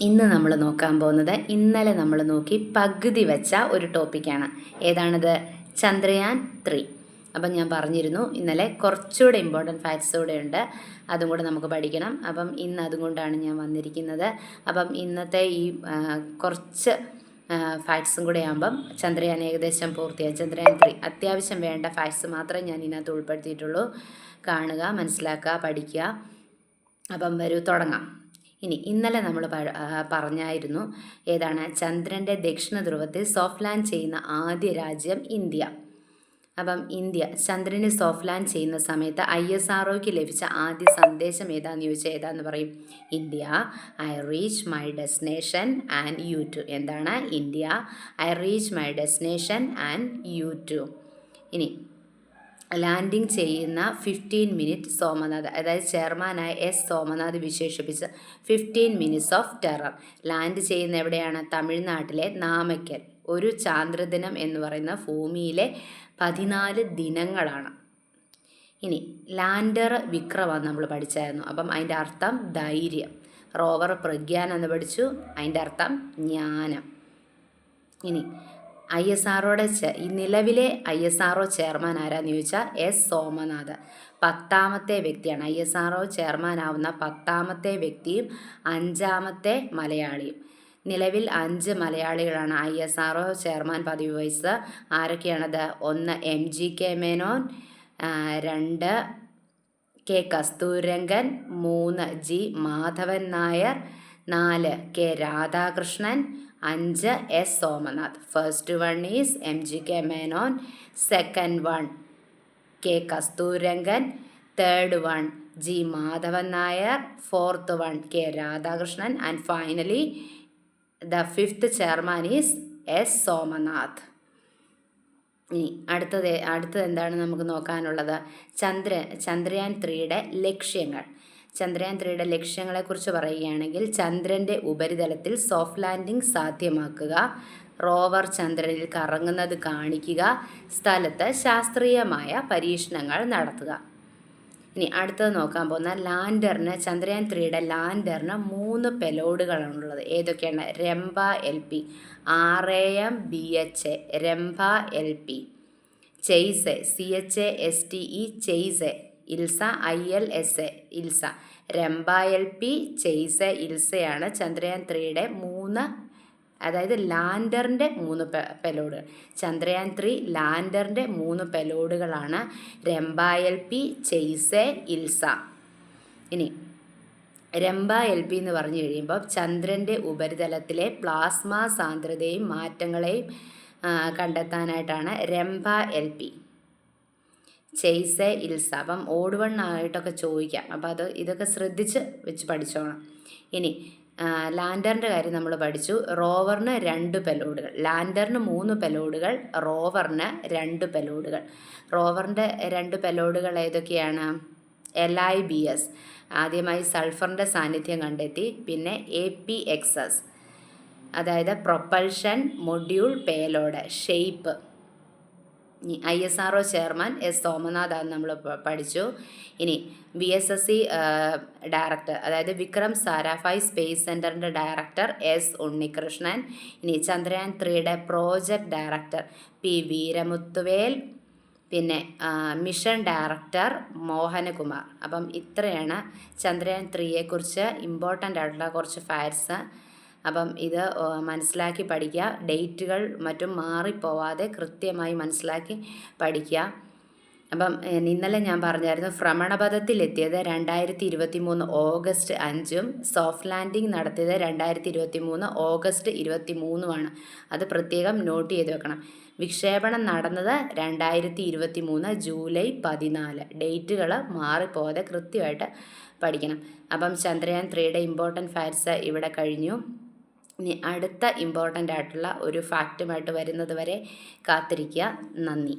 ഇന്ന് നമ്മൾ നോക്കാൻ പോകുന്നത് ഇന്നലെ നമ്മൾ നോക്കി പകുതി വെച്ച ഒരു ടോപ്പിക്കാണ്. ഏതാണത്? ചന്ദ്രയാൻ 3. അപ്പം ഞാൻ പറഞ്ഞിരുന്നു ഇന്നലെ കുറച്ചുകൂടെ ഇമ്പോർട്ടൻറ്റ് ഫാക്ട്സ് കൂടെ ഉണ്ട്, അതും കൂടെ നമുക്ക് പഠിക്കണം. അപ്പം ഇന്ന് അതുകൊണ്ടാണ് ഞാൻ വന്നിരിക്കുന്നത്. അപ്പം ഇന്നത്തെ ഈ കുറച്ച് ഫാക്ട്സും കൂടെ ആകുമ്പം ചന്ദ്രയാൻ ഏകദേശം പൂർത്തിയായി. ചന്ദ്രയാൻ 3 അത്യാവശ്യം വേണ്ട ഫാക്ട്സ് മാത്രമേ ഞാൻ ഇതിനകത്ത് ഉൾപ്പെടുത്തിയിട്ടുള്ളൂ. കാണുക, മനസ്സിലാക്കുക, പഠിക്കുക. അപ്പം വരൂ തുടങ്ങാം. ഇന്നലെ നമ്മൾ പറഞ്ഞായിരുന്നു ഏതാണ്? ചന്ദ്രൻ്റെ ദക്ഷിണ ധ്രുവത്തിൽ സോഫ്റ്റ് ലാൻഡ് ചെയ്യുന്ന ആദ്യ രാജ്യം ഇന്ത്യ. അപ്പം ഇന്ത്യ ചന്ദ്രന് സോഫ്റ്റ് ലാൻഡ് ചെയ്യുന്ന സമയത്ത് ISROയ്ക്ക് ലഭിച്ച ആദ്യ സന്ദേശം ഏതാന്ന് ചോദിച്ചാൽ ഏതാന്ന് പറയും? India, I reach my destination and you too. എന്താണ്? India, I reach my destination and you too. Landing ചെയ്യുന്ന 15 മിനിറ്റ് സോമനാഥ്, അതായത് ചെയർമാനായ S സോമനാഥ് വിശേഷിപ്പിച്ച് 15 മിനിറ്റ്സ് ഓഫ് ടെറർ. ലാൻഡ് ചെയ്യുന്ന എവിടെയാണ്? തമിഴ്നാട്ടിലെ നാമക്കൽ. ഒരു ചാന്ദ്രദിനം എന്ന് പറയുന്ന ഭൂമിയിലെ 14 ദിനങ്ങളാണ്. ലാൻഡർ വിക്രമാണ് നമ്മൾ പഠിച്ചായിരുന്നു. അപ്പം അതിൻ്റെ അർത്ഥം ധൈര്യം. റോവർ പ്രഗ്യാൻ എന്ന് പഠിച്ചു, അതിൻ്റെ അർത്ഥം ജ്ഞാനം. ISROയുടെ നിലവിലെ ISRO ചെയർമാൻ ആരാന്ന് ചോദിച്ചാൽ S സോമനാഥ്. 10ാമത്തെ വ്യക്തിയാണ്. ISRO ചെയർമാനാവുന്ന 10ാമത്തെ വ്യക്തിയും 5ാമത്തെ മലയാളിയും. നിലവിൽ 5 മലയാളികളാണ് ISRO ചെയർമാൻ പദവി വഹിച്ചത്. ആരൊക്കെയാണത്? 1 MGK Menon, 2 K Kasturirangan, 3 G Madhavan Nair, 4 K Radhakrishnan, 5 S Somanath. First one is MGK Menon, second one K Kasturirangan, third one G Madhavan Nair, fourth one K Radhakrishnan, and finally the fifth chairman is S Somanath. അടുത്തത് എന്താണ് നമുക്ക് നോക്കാനുള്ളത്? ചന്ദ്രയാൻ 3യുടെ ലക്ഷ്യങ്ങൾ. ചന്ദ്രയാൻ 3യുടെ ലക്ഷ്യങ്ങളെക്കുറിച്ച് പറയുകയാണെങ്കിൽ, ചന്ദ്രൻ്റെ ഉപരിതലത്തിൽ സോഫ്റ്റ് ലാൻഡിംഗ് സാധ്യമാക്കുക, റോവർ ചന്ദ്രനിൽ കറങ്ങുന്നത് കാണിക്കുക, സ്ഥലത്ത് ശാസ്ത്രീയമായ പരീക്ഷണങ്ങൾ നടത്തുക. അടുത്തത് നോക്കാൻ പോകുന്ന ലാൻഡറിന്, ചന്ദ്രയാൻ 3യുടെ ലാൻഡറിന് 3 പെലോഡുകളാണുള്ളത്. ഏതൊക്കെയാണ്? രംഭ LP, RAMBHA രംഭ LP, ചെയ്സെ CHASTE ചെയ്സെ, ഇൽസ ILSA ഇൽസ. രംഭ LP, ചെയ്സെ, ഇൽസയാണ് ചന്ദ്രയാൻ 3യുടെ 3, അതായത് ലാൻഡറിൻ്റെ 3 പെലോഡുകൾ. ചന്ദ്രയാൻ 3 ലാൻഡറിൻ്റെ 3 പെലോഡുകളാണ് രംഭ LP, ചെയ്സെ, ഇൽസ. രംഭ LP എന്ന് പറഞ്ഞു കഴിയുമ്പോൾ ചന്ദ്രൻ്റെ ഉപരിതലത്തിലെ പ്ലാസ്മ സാന്ദ്രതയും മാറ്റങ്ങളെയും കണ്ടെത്താനായിട്ടാണ് രംഭ LP. ചെയ്സെ, ഇൽസ. അപ്പം ഓഡ് വൺ ആയിട്ടൊക്കെ ചോദിക്കാം. അപ്പോൾ ഇതൊക്കെ ശ്രദ്ധിച്ച് വെച്ച് പഠിച്ചോണം. ലാൻഡറിൻ്റെ കാര്യം നമ്മൾ പഠിച്ചു. റോവറിന് 2 പെലോഡുകൾ. ലാൻഡറിന് 3 പെലോഡുകൾ, റോവറിന് 2 പെലോഡുകൾ. റോവറിൻ്റെ 2 പെലോഡുകൾ ഏതൊക്കെയാണ്? LIBS, ആദ്യമായി സൾഫറിൻ്റെ സാന്നിധ്യം കണ്ടെത്തി. പിന്നെ APXS, അതായത് propulsion module payload, shape. ISRO chairman S സോമനാഥാണ് നമ്മൾ പഠിച്ചു. VSSC ഡയറക്ടർ, അതായത് വിക്രം സാരാഭായ് സ്പേസ് സെൻറ്ററിൻ്റെ ഡയറക്ടർ S ഉണ്ണികൃഷ്ണൻ. ചന്ദ്രയാൻ 3യുടെ പ്രോജക്റ്റ് ഡയറക്ടർ P വീരമുത്തുവേൽ. പിന്നെ മിഷൻ ഡയറക്ടർ മോഹനകുമാർ. അപ്പം ഇത്രയാണ് ചന്ദ്രയാൻ 3യെക്കുറിച്ച് ഇമ്പോർട്ടൻ്റ് ആയിട്ടുള്ള കുറച്ച് ഫാക്ട്സ്. അപ്പം ഇത് മനസ്സിലാക്കി പഠിക്കുക. ഡേറ്റുകൾ മറ്റും മാറിപ്പോവാതെ കൃത്യമായി മനസ്സിലാക്കി പഠിക്കുക. അപ്പം ഇന്നലെ ഞാൻ പറഞ്ഞായിരുന്നു, ഭ്രമണപഥത്തിലെത്തിയത് 2023 ഓഗസ്റ്റ് 5-ഉം സോഫ്റ്റ് ലാൻഡിംഗ് നടത്തിയത് 2023 ഓഗസ്റ്റ് 23-ഉമാണ്. അത് പ്രത്യേകം നോട്ട് ചെയ്ത് വെക്കണം. വിക്ഷേപണം നടന്നത് 2023 ജൂലൈ 14. ഡേറ്റുകൾ മാറിപ്പോവാതെ കൃത്യമായിട്ട് പഠിക്കണം. അപ്പം ചന്ദ്രയാൻ 3യുടെ ഇമ്പോർട്ടൻറ്റ് ഫാക്ട്സ് ഇവിടെ കഴിഞ്ഞു. അടുത്ത ഇമ്പോർട്ടൻ്റ് ആയിട്ടുള്ള ഒരു ഫാക്റ്റുമായിട്ട് വരുന്നത് വരെ കാത്തിരിക്കുക. നന്ദി.